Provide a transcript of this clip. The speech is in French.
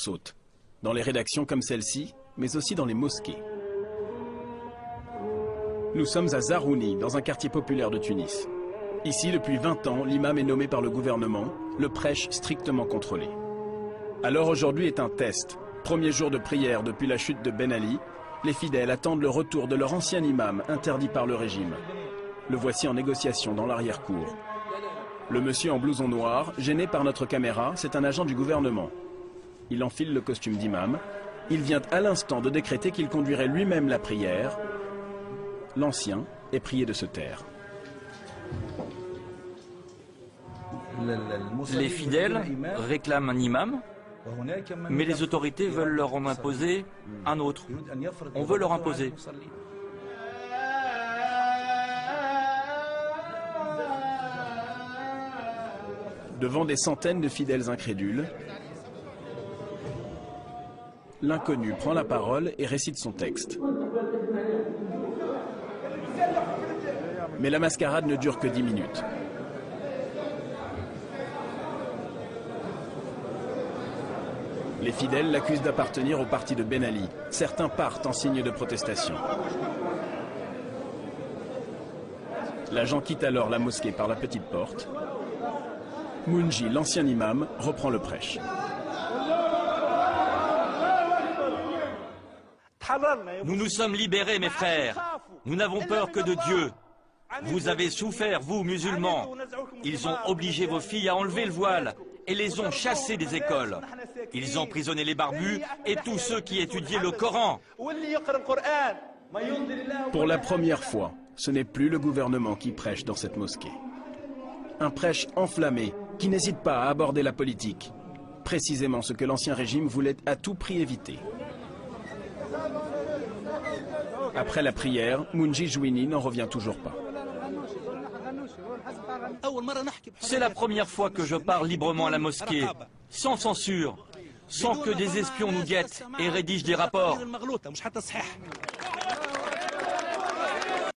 sursaute, dans les rédactions comme celle-ci, mais aussi dans les mosquées. Nous sommes à Zarouni, dans un quartier populaire de Tunis. Ici, depuis 20 ans, l'imam est nommé par le gouvernement, le prêche strictement contrôlé. Alors aujourd'hui est un test. Premier jour de prière depuis la chute de Ben Ali, les fidèles attendent le retour de leur ancien imam, interdit par le régime. Le voici en négociation dans l'arrière-cour. Le monsieur en blouson noir, gêné par notre caméra, c'est un agent du gouvernement. Il enfile le costume d'imam. Il vient à l'instant de décréter qu'il conduirait lui-même la prière. L'ancien est prié de se taire. Les fidèles réclament un imam, mais les autorités veulent leur en imposer un autre. On veut leur imposer. Devant des centaines de fidèles incrédules, l'inconnu prend la parole et récite son texte. Mais la mascarade ne dure que 10 minutes. Les fidèles l'accusent d'appartenir au parti de Ben Ali. Certains partent en signe de protestation. L'agent quitte alors la mosquée par la petite porte. Mounji, l'ancien imam, reprend le prêche. Nous nous sommes libérés, mes frères. Nous n'avons peur que de Dieu. Vous avez souffert, vous, musulmans. Ils ont obligé vos filles à enlever le voile et les ont chassées des écoles. Ils ont emprisonné les barbus et tous ceux qui étudiaient le Coran. Pour la première fois, ce n'est plus le gouvernement qui prêche dans cette mosquée. Un prêche enflammé qui n'hésite pas à aborder la politique. Précisément ce que l'ancien régime voulait à tout prix éviter. Après la prière, Mounji Jouini n'en revient toujours pas. C'est la première fois que je parle librement à la mosquée, sans censure, sans que des espions nous guettent et rédigent des rapports.